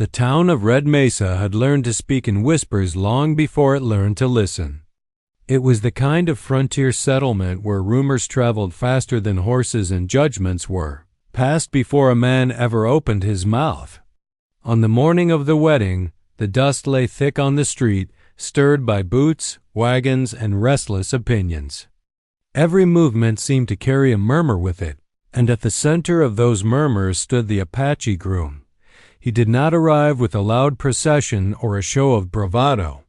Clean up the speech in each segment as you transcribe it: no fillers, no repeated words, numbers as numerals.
The town of Red Mesa had learned to speak in whispers long before it learned to listen. It was the kind of frontier settlement where rumors traveled faster than horses and judgments were passed before a man ever opened his mouth. On the morning of the wedding, the dust lay thick on the street, stirred by boots, wagons, and restless opinions. Every movement seemed to carry a murmur with it, and at the center of those murmurs stood the Apache groom. He did not arrive with a loud procession or a show of bravado.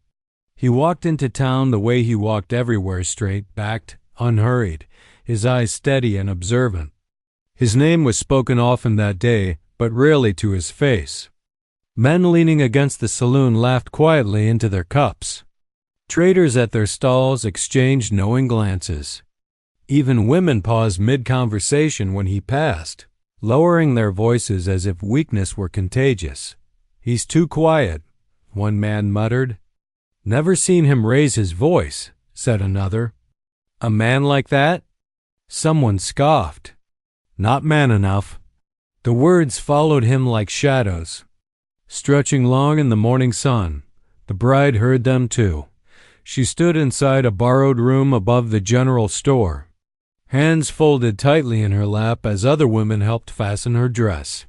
He walked into town the way he walked everywhere, straight-backed, unhurried, his eyes steady and observant. His name was spoken often that day, but rarely to his face. Men leaning against the saloon laughed quietly into their cups. Traders at their stalls exchanged knowing glances. Even women paused mid-conversation when he passed, lowering their voices as if weakness were contagious. "He's too quiet," one man muttered. "Never seen him raise his voice," said another. "A man like that?" Someone scoffed. "Not man enough." The words followed him like shadows. Stretching long in the morning sun, the bride heard them too. She stood inside a borrowed room above the general store, hands folded tightly in her lap as other women helped fasten her dress.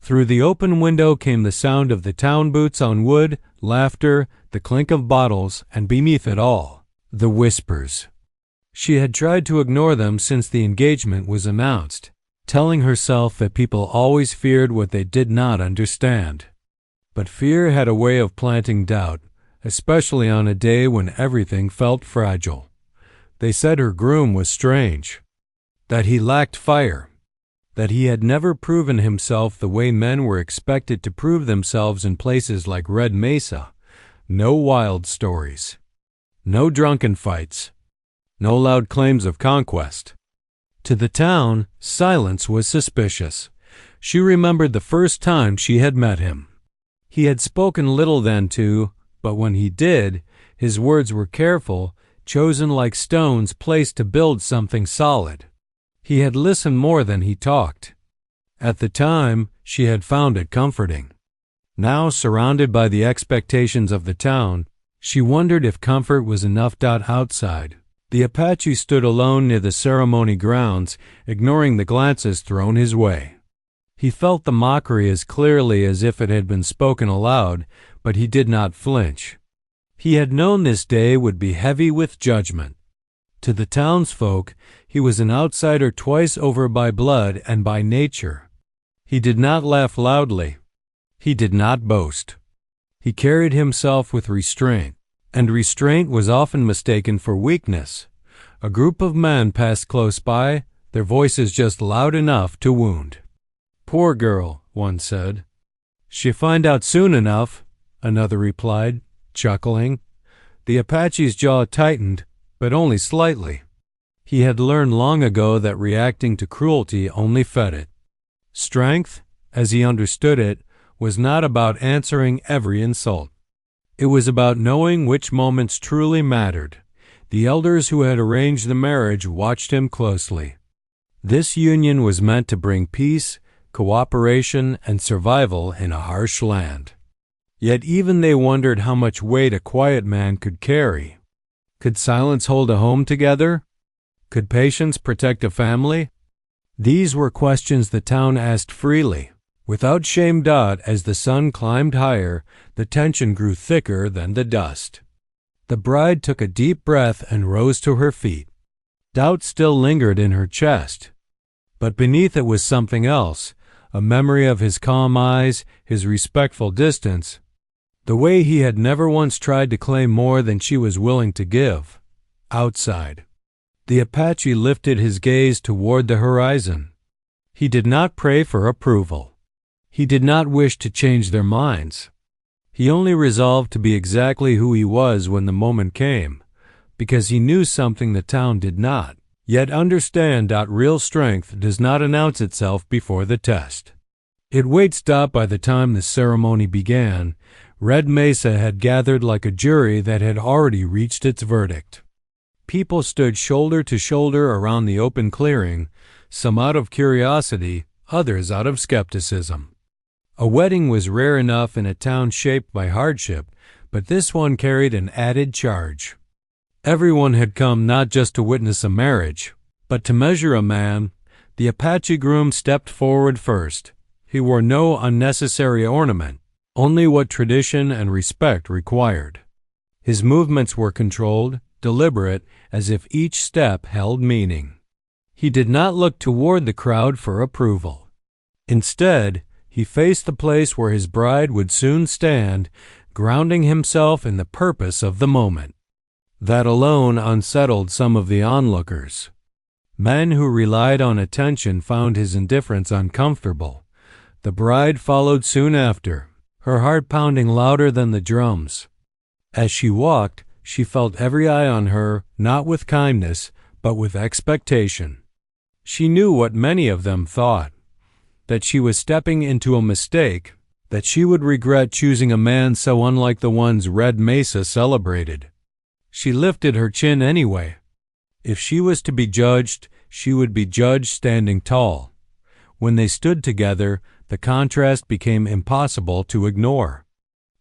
Through the open window came the sound of the town boots on wood, laughter, the clink of bottles, and beneath it all, the whispers. She had tried to ignore them since the engagement was announced, telling herself that people always feared what they did not understand. But fear had a way of planting doubt, especially on a day when everything felt fragile. They said her groom was strange, that he lacked fire, that he had never proven himself the way men were expected to prove themselves in places like Red Mesa. No wild stories, no drunken fights, no loud claims of conquest. To the town, silence was suspicious. She remembered the first time she had met him. He had spoken little then too, but when he did, his words were careful, chosen like stones placed to build something solid. He had listened more than he talked. At the time, she had found it comforting. Now, surrounded by the expectations of the town, she wondered if comfort was enough. Outside, the Apache stood alone near the ceremony grounds, ignoring the glances thrown his way. He felt the mockery as clearly as if it had been spoken aloud, but he did not flinch. He had known this day would be heavy with judgment. To the townsfolk, he was an outsider twice over by blood and by nature. He did not laugh loudly. He did not boast. He carried himself with restraint, and restraint was often mistaken for weakness. A group of men passed close by, their voices just loud enough to wound. "Poor girl," one said. "She'll find out soon enough," another replied, chuckling. The Apache's jaw tightened, but only slightly. He had learned long ago that reacting to cruelty only fed it. Strength, as he understood it, was not about answering every insult. It was about knowing which moments truly mattered. The elders who had arranged the marriage watched him closely. This union was meant to bring peace, cooperation, and survival in a harsh land. Yet even they wondered how much weight a quiet man could carry. Could silence hold a home together? Could patience protect a family? These were questions the town asked freely, without shame. As the sun climbed higher, the tension grew thicker than the dust. The bride took a deep breath and rose to her feet. Doubt still lingered in her chest, but beneath it was something else, a memory of his calm eyes, his respectful distance, the way he had never once tried to claim more than she was willing to give. Outside, the Apache lifted his gaze toward the horizon. He did not pray for approval. He did not wish to change their minds. He only resolved to be exactly who he was when the moment came, because he knew something the town did not. Yet understand that real strength does not announce itself before the test. It waits. By the time the ceremony began, Red Mesa had gathered like a jury that had already reached its verdict. People stood shoulder to shoulder around the open clearing, some out of curiosity, others out of skepticism. A wedding was rare enough in a town shaped by hardship, but this one carried an added charge. Everyone had come not just to witness a marriage, but to measure a man. The Apache groom stepped forward first. He wore no unnecessary ornament, only what tradition and respect required. His movements were controlled, deliberate, as if each step held meaning. He did not look toward the crowd for approval. Instead, he faced the place where his bride would soon stand, grounding himself in the purpose of the moment. That alone unsettled some of the onlookers. Men who relied on attention found his indifference uncomfortable. The bride followed soon after, her heart pounding louder than the drums. As she walked, she felt every eye on her, not with kindness, but with expectation. She knew what many of them thought, that she was stepping into a mistake, that she would regret choosing a man so unlike the ones Red Mesa celebrated. She lifted her chin anyway. If she was to be judged, she would be judged standing tall. When they stood together, the contrast became impossible to ignore.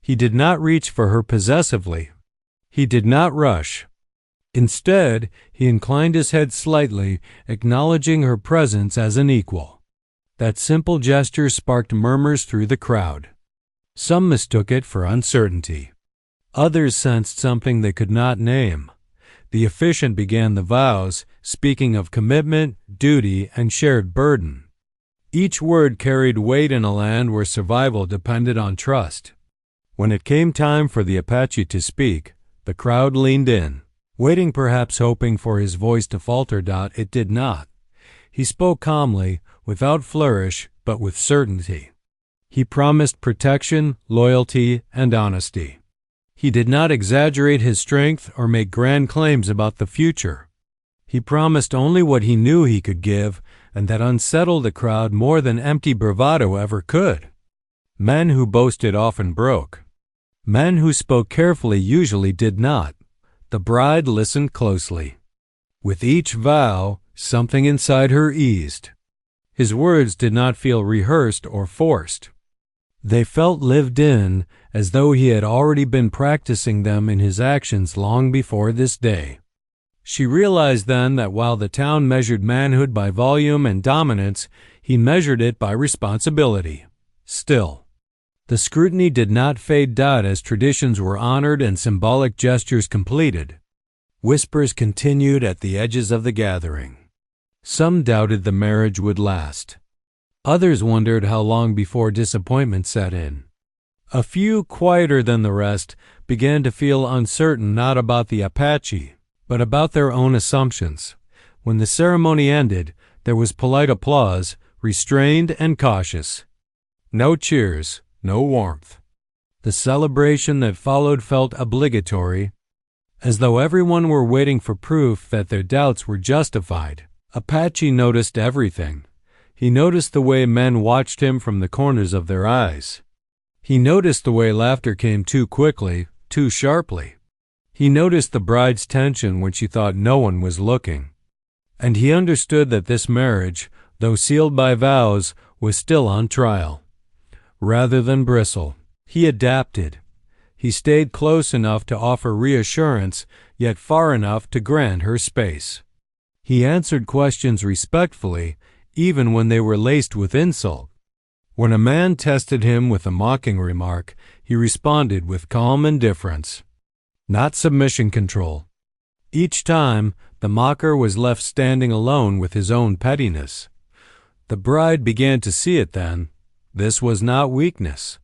He did not reach for her possessively. He did not rush. Instead, he inclined his head slightly, acknowledging her presence as an equal. That simple gesture sparked murmurs through the crowd. Some mistook it for uncertainty. Others sensed something they could not name. The officiant began the vows, speaking of commitment, duty, and shared burden. Each word carried weight in a land where survival depended on trust. When it came time for the Apache to speak, the crowd leaned in, waiting, perhaps hoping for his voice to falter. It did not. He spoke calmly, without flourish, but with certainty. He promised protection, loyalty, and honesty. He did not exaggerate his strength or make grand claims about the future. He promised only what he knew he could give, and that unsettled the crowd more than empty bravado ever could. Men who boasted often broke. Men who spoke carefully usually did not. The bride listened closely. With each vow, something inside her eased. His words did not feel rehearsed or forced. They felt lived in, as though he had already been practicing them in his actions long before this day. She realized then that while the town measured manhood by volume and dominance, he measured it by responsibility. Still, the scrutiny did not fade as traditions were honored and symbolic gestures completed. Whispers continued at the edges of the gathering. Some doubted the marriage would last. Others wondered how long before disappointment set in. A few, quieter than the rest, began to feel uncertain not about the Apache, but about their own assumptions. When the ceremony ended, there was polite applause, restrained and cautious. No cheers, no warmth. The celebration that followed felt obligatory, as though everyone were waiting for proof that their doubts were justified. Apache noticed everything. He noticed the way men watched him from the corners of their eyes. He noticed the way laughter came too quickly, too sharply. He noticed the bride's tension when she thought no one was looking. And he understood that this marriage, though sealed by vows, was still on trial. Rather than bristle, he adapted. He stayed close enough to offer reassurance, yet far enough to grant her space. He answered questions respectfully, even when they were laced with insult. When a man tested him with a mocking remark, he responded with calm indifference, not submission control. Each time, the mocker was left standing alone with his own pettiness. The bride began to see it then. This was not weakness.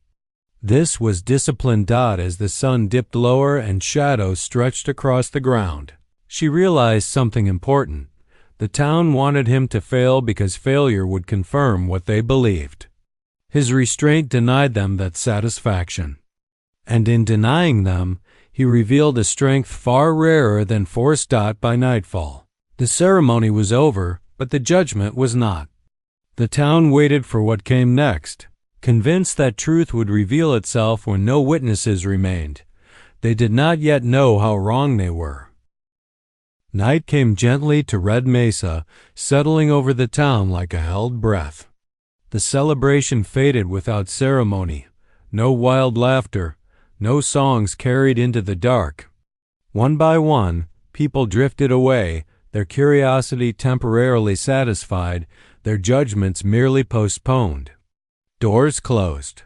This was discipline. As the sun dipped lower and shadows stretched across the ground, she realized something important. The town wanted him to fail because failure would confirm what they believed. His restraint denied them that satisfaction. And in denying them, he revealed a strength far rarer than force. By nightfall, the ceremony was over, but the judgment was not. The town waited for what came next, convinced that truth would reveal itself when no witnesses remained. They did not yet know how wrong they were. Night came gently to Red Mesa, settling over the town like a held breath. The celebration faded without ceremony. No wild laughter, no songs carried into the dark. One by one, people drifted away, their curiosity temporarily satisfied, their judgments merely postponed. Doors closed.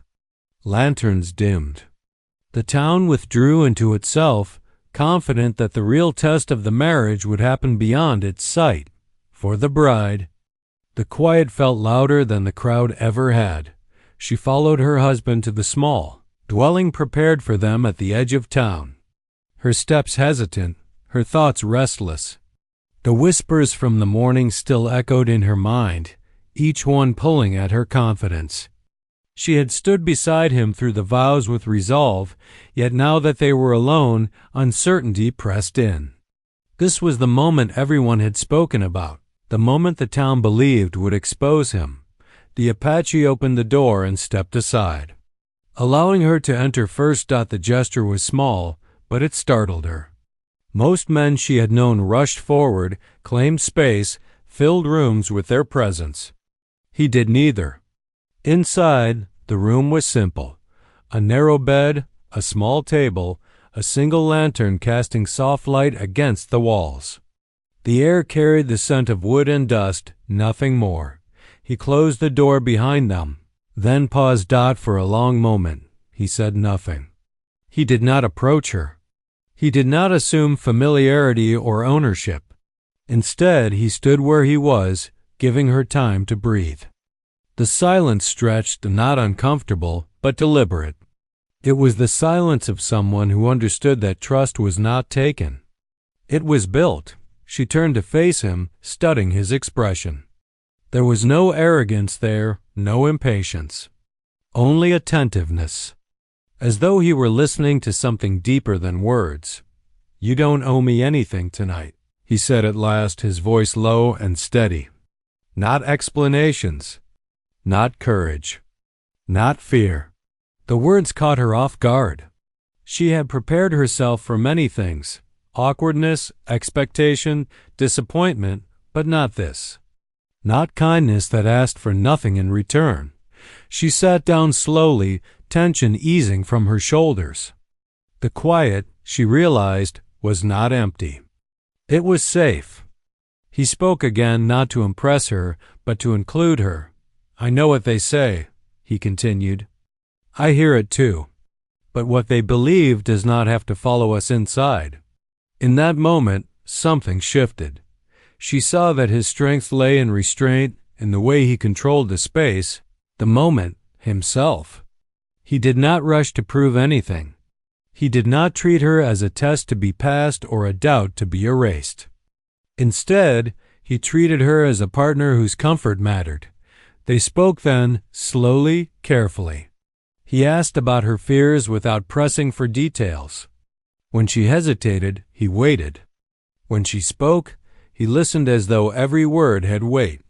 Lanterns dimmed. The town withdrew into itself, confident that the real test of the marriage would happen beyond its sight. For the bride, the quiet felt louder than the crowd ever had. She followed her husband to the small dwelling prepared for them at the edge of town. Her steps hesitant, her thoughts restless. The whispers from the morning still echoed in her mind, each one pulling at her confidence. She had stood beside him through the vows with resolve, yet now that they were alone, uncertainty pressed in. This was the moment everyone had spoken about, the moment the town believed would expose him. The Apache opened the door and stepped aside. Allowing her to enter first, the gesture was small, but it startled her. Most men she had known rushed forward, claimed space, filled rooms with their presence. He did neither. Inside, the room was simple. A narrow bed, a small table, a single lantern casting soft light against the walls. The air carried the scent of wood and dust, nothing more. He closed the door behind them, then paused. For a long moment, he said nothing. He did not approach her. He did not assume familiarity or ownership. Instead, he stood where he was, giving her time to breathe. The silence stretched, not uncomfortable, but deliberate. It was the silence of someone who understood that trust was not taken. It was built. She turned to face him, studying his expression. There was no arrogance there, no impatience. Only attentiveness. As though he were listening to something deeper than words. "You don't owe me anything tonight," he said at last, his voice low and steady. Not explanations. Not courage. Not fear. The words caught her off guard. She had prepared herself for many things. Awkwardness, expectation, disappointment, but not this. Not kindness that asked for nothing in return. She sat down slowly, tension easing from her shoulders. The quiet, she realized, was not empty. It was safe. He spoke again, not to impress her, but to include her. "I know what they say," he continued. "I hear it too. But what they believe does not have to follow us inside." In that moment, something shifted. She saw that his strength lay in restraint, in the way he controlled the space, the moment, himself. He did not rush to prove anything. He did not treat her as a test to be passed or a doubt to be erased. Instead, he treated her as a partner whose comfort mattered. They spoke then, slowly, carefully. He asked about her fears without pressing for details. When she hesitated, he waited. When she spoke, he listened as though every word had weight.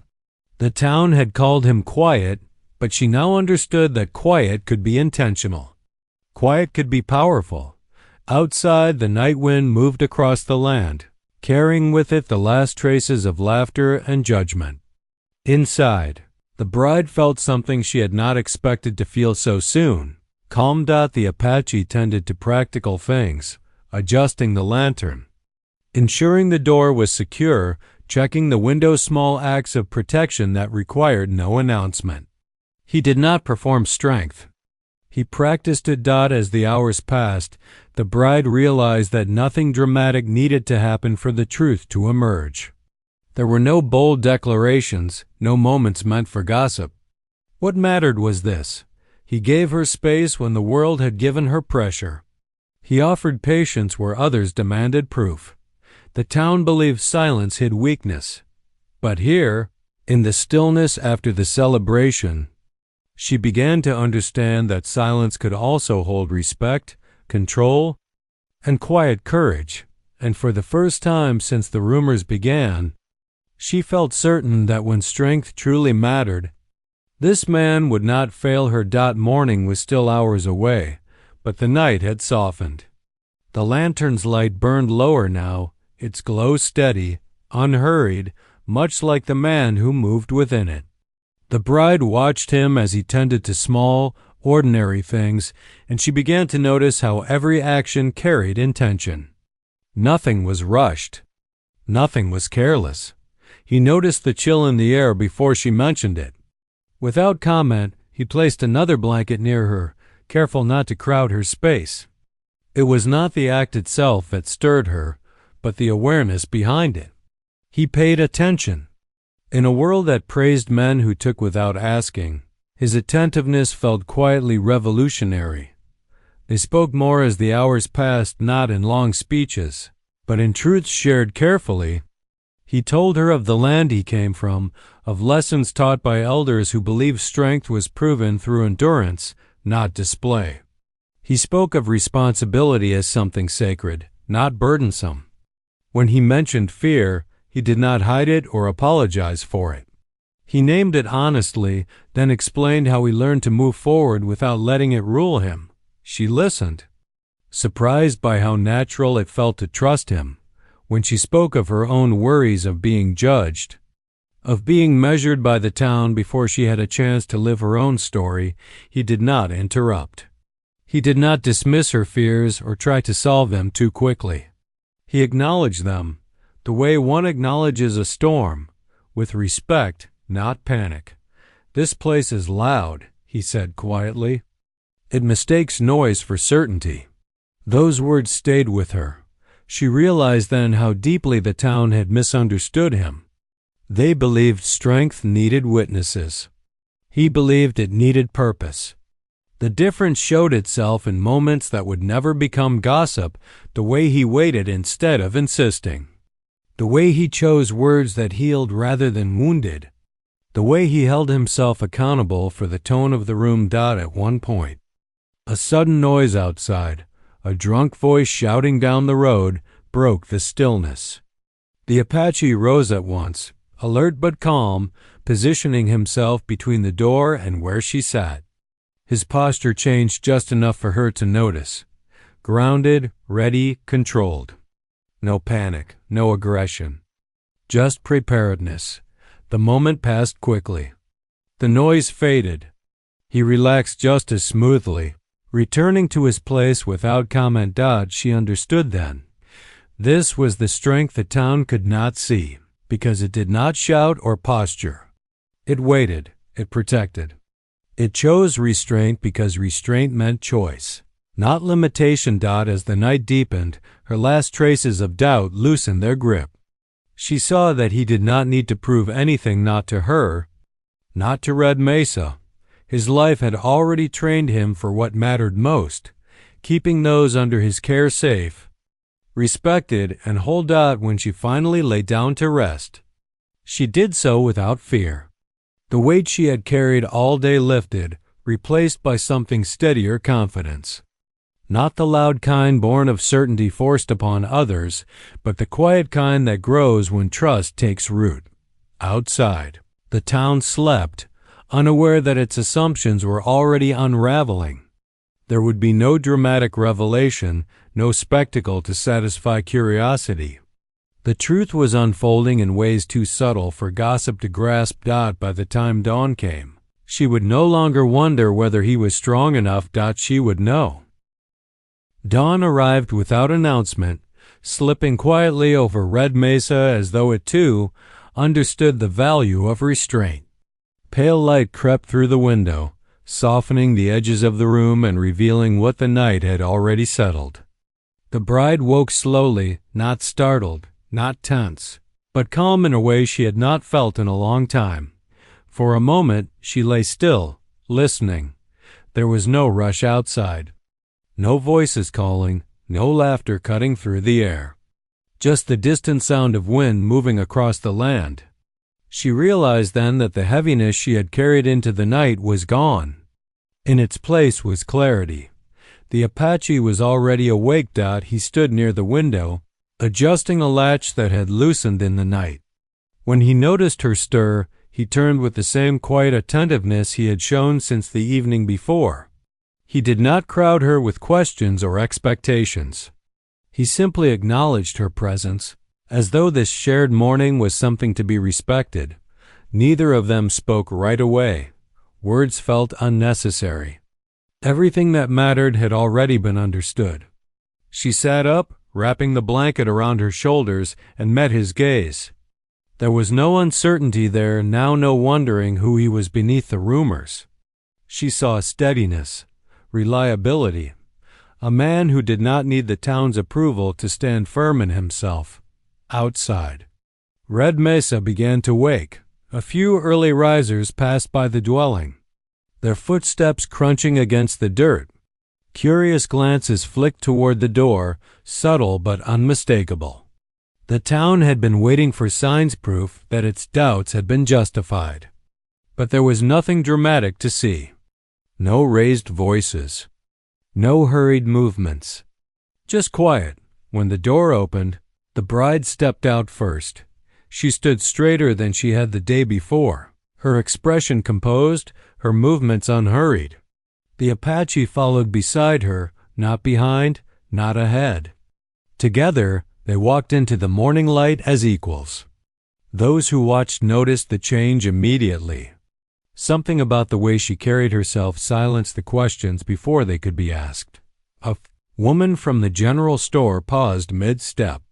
The town had called him quiet, but she now understood that quiet could be intentional. Quiet could be powerful. Outside, the night wind moved across the land, carrying with it the last traces of laughter and judgment. Inside, the bride felt something she had not expected to feel so soon. Calm. The Apache tended to practical things, adjusting the lantern, ensuring the door was secure, checking the window, small acts of protection that required no announcement. He did not perform strength. He practiced it. As the hours passed, the bride realized that nothing dramatic needed to happen for the truth to emerge. There were no bold declarations, no moments meant for gossip. What mattered was this: he gave her space when the world had given her pressure. He offered patience where others demanded proof. The town believed silence hid weakness. But here, in the stillness after the celebration, she began to understand that silence could also hold respect, control, and quiet courage. And for the first time since the rumors began, she felt certain that when strength truly mattered, this man would not fail her. Morning was still hours away, but the night had softened. The lantern's light burned lower now, its glow steady, unhurried, much like the man who moved within it. The bride watched him as he tended to small, ordinary things, and she began to notice how every action carried intention. Nothing was rushed. Nothing was careless. He noticed the chill in the air before she mentioned it. Without comment, he placed another blanket near her, careful not to crowd her space. It was not the act itself that stirred her, but the awareness behind it. He paid attention. In a world that praised men who took without asking, his attentiveness felt quietly revolutionary. They spoke more as the hours passed, not in long speeches, but in truths shared carefully. He told her of the land he came from, of lessons taught by elders who believed strength was proven through endurance, not display. He spoke of responsibility as something sacred, not burdensome. When he mentioned fear, he did not hide it or apologize for it. He named it honestly, then explained how he learned to move forward without letting it rule him. She listened, surprised by how natural it felt to trust him. When she spoke of her own worries of being judged, of being measured by the town before she had a chance to live her own story, he did not interrupt. He did not dismiss her fears or try to solve them too quickly. He acknowledged them, the way one acknowledges a storm, with respect, not panic. "This place is loud," he said quietly. "It mistakes noise for certainty." Those words stayed with her. She realized then how deeply the town had misunderstood him. They believed strength needed witnesses. He believed it needed purpose. The difference showed itself in moments that would never become gossip, the way he waited instead of insisting. The way he chose words that healed rather than wounded. The way he held himself accountable for the tone of the room. At one point, a sudden noise outside, a drunk voice shouting down the road, broke the stillness. The Apache rose at once, alert but calm, positioning himself between the door and where she sat. His posture changed just enough for her to notice. Grounded, ready, controlled. No panic, no aggression. Just preparedness. The moment passed quickly. The noise faded. He relaxed just as smoothly, returning to his place without comment. She understood then. This was the strength the town could not see, because it did not shout or posture. It waited, it protected. It chose restraint because restraint meant choice, not limitation. As the night deepened, her last traces of doubt loosened their grip. She saw that he did not need to prove anything, not to her, not to Red Mesa. His life had already trained him for what mattered most, keeping those under his care safe, respected, and whole. When she finally lay down to rest, she did so without fear. The weight she had carried all day lifted, replaced by something steadier, confidence. Not the loud kind born of certainty forced upon others, but the quiet kind that grows when trust takes root. Outside, the town slept, unaware that its assumptions were already unraveling. There would be no dramatic revelation, no spectacle to satisfy curiosity. The truth was unfolding in ways too subtle for gossip to grasp. By the time dawn came, she would no longer wonder whether he was strong enough. She would know. Dawn arrived without announcement, slipping quietly over Red Mesa as though it too understood the value of restraint. Pale light crept through the window, softening the edges of the room and revealing what the night had already settled. The bride woke slowly, not startled, not tense, but calm in a way she had not felt in a long time. For a moment she lay still, listening. There was no rush outside. No voices calling, no laughter cutting through the air. Just the distant sound of wind moving across the land. She realized then that the heaviness she had carried into the night was gone. In its place was clarity. The Apache was already awake. He stood near the window, adjusting a latch that had loosened in the night. When he noticed her stir, he turned with the same quiet attentiveness he had shown since the evening before. He did not crowd her with questions or expectations. He simply acknowledged her presence, as though this shared morning was something to be respected, Neither of them spoke right away. Words felt unnecessary. Everything that mattered had already been understood. She sat up, wrapping the blanket around her shoulders, and met his gaze. There was no uncertainty there, now no wondering who he was beneath the rumors. She saw steadiness, reliability, a man who did not need the town's approval to stand firm in himself. Outside, Red Mesa began to wake. A few early risers passed by the dwelling, their footsteps crunching against the dirt. Curious glances flicked toward the door, subtle but unmistakable. The town had been waiting for signs proof that its doubts had been justified. But there was nothing dramatic to see. No raised voices. No hurried movements. Just quiet. When the door opened, the bride stepped out first. She stood straighter than she had the day before, her expression composed, her movements unhurried. The Apache followed beside her, not behind, not ahead. Together, they walked into the morning light as equals. Those who watched noticed the change immediately. Something about the way she carried herself silenced the questions before they could be asked. A woman from the general store paused mid-step.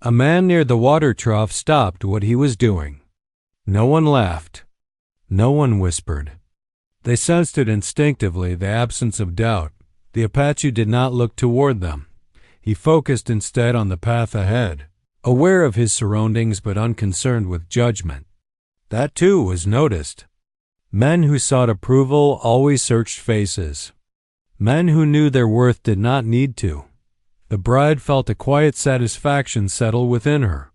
A man near the water trough stopped what he was doing. No one laughed. No one whispered. They sensed it instinctively, the absence of doubt. The Apache did not look toward them. He focused instead on the path ahead, aware of his surroundings but unconcerned with judgment. That too was noticed. Men who sought approval always searched faces. Men who knew their worth did not need to. The bride felt a quiet satisfaction settle within her.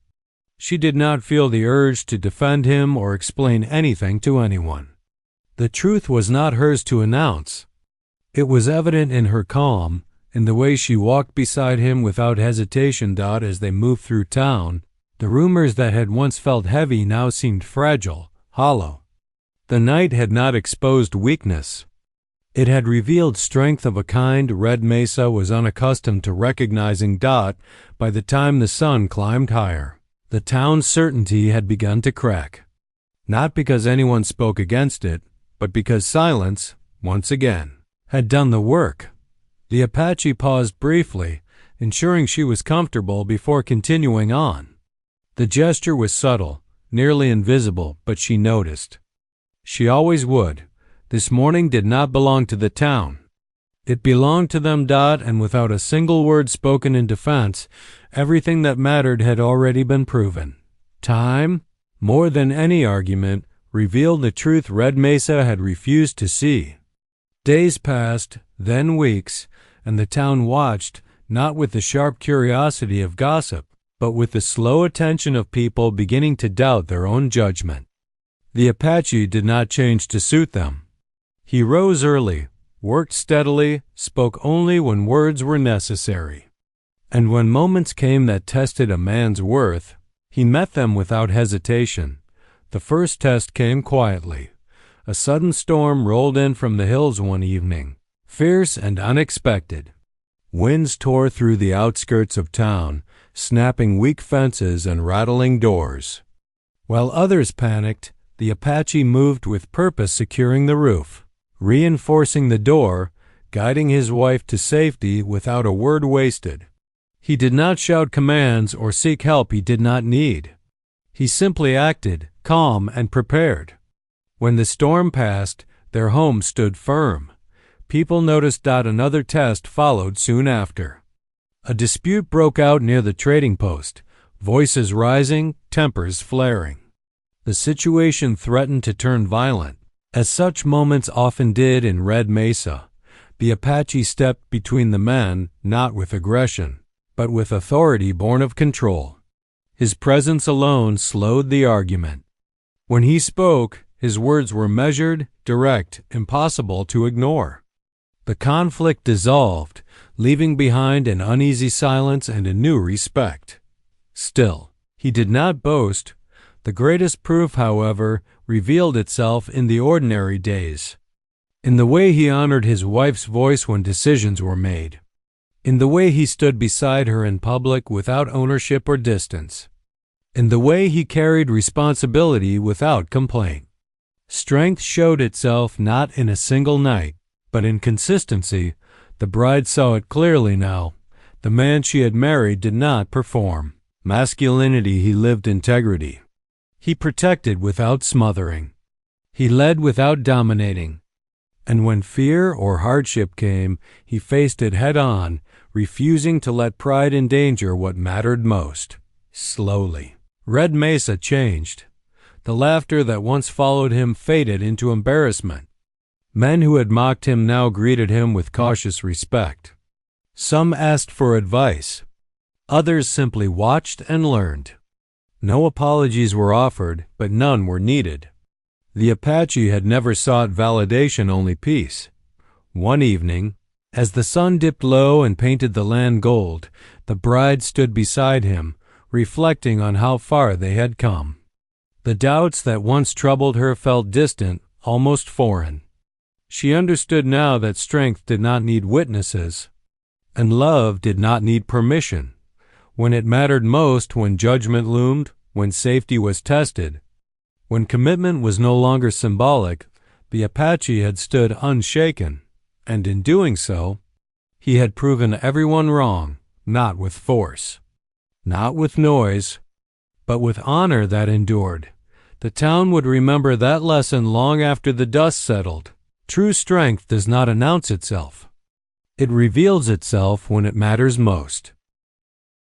She did not feel the urge to defend him or explain anything to anyone. The truth was not hers to announce. It was evident in her calm, in the way she walked beside him without hesitation. As they moved through town, the rumors that had once felt heavy now seemed fragile, hollow. The night had not exposed weakness. It had revealed strength of a kind Red Mesa was unaccustomed to recognizing. By the time the sun climbed higher, the town's certainty had begun to crack. Not because anyone spoke against it, but because silence, once again, had done the work. The Apache paused briefly, ensuring she was comfortable before continuing on. The gesture was subtle, nearly invisible, but she noticed. She always would. This morning did not belong to the town. It belonged to them. And without a single word spoken in defense, everything that mattered had already been proven. Time, more than any argument, revealed the truth Red Mesa had refused to see. Days passed, then weeks, and the town watched, not with the sharp curiosity of gossip, but with the slow attention of people beginning to doubt their own judgment. The Apache did not change to suit them. He rose early, worked steadily, spoke only when words were necessary. And when moments came that tested a man's worth, he met them without hesitation. The first test came quietly. A sudden storm rolled in from the hills one evening, fierce and unexpected. Winds tore through the outskirts of town, snapping weak fences and rattling doors. While others panicked, the Apache moved with purpose, securing the roof, reinforcing the door, guiding his wife to safety without a word wasted. He did not shout commands or seek help he did not need. He simply acted, calm and prepared. When the storm passed, their home stood firm. People noticed. Another test followed soon after. A dispute broke out near the trading post, voices rising, tempers flaring. The situation threatened to turn violent, as such moments often did in Red Mesa. The Apache stepped between the men, not with aggression, but with authority born of control. His presence alone slowed the argument. When he spoke, his words were measured, direct, impossible to ignore. The conflict dissolved, leaving behind an uneasy silence and a new respect. Still, he did not boast. The greatest proof, however, revealed itself in the ordinary days. In the way he honored his wife's voice when decisions were made. In the way he stood beside her in public without ownership or distance. in the way he carried responsibility without complaint. Strength showed itself not in a single night, but in consistency. The bride saw it clearly now. The man she had married did not perform masculinity, he lived integrity. He protected without smothering. He led without dominating. And when fear or hardship came, he faced it head-on, refusing to let pride endanger what mattered most. Slowly, Red Mesa changed. The laughter that once followed him faded into embarrassment. Men who had mocked him now greeted him with cautious respect. Some asked for advice. Others simply watched and learned. No apologies were offered, but none were needed. The Apache had never sought validation, only peace. One evening, as the sun dipped low and painted the land gold, the bride stood beside him, reflecting on how far they had come. The doubts that once troubled her felt distant, almost foreign. She understood now that strength did not need witnesses, and love did not need permission. When it mattered most, when judgment loomed, when safety was tested, when commitment was no longer symbolic, the Apache had stood unshaken, and in doing so, he had proven everyone wrong, not with force, not with noise, but with honor that endured. The town would remember that lesson long after the dust settled. True strength does not announce itself. It reveals itself when it matters most.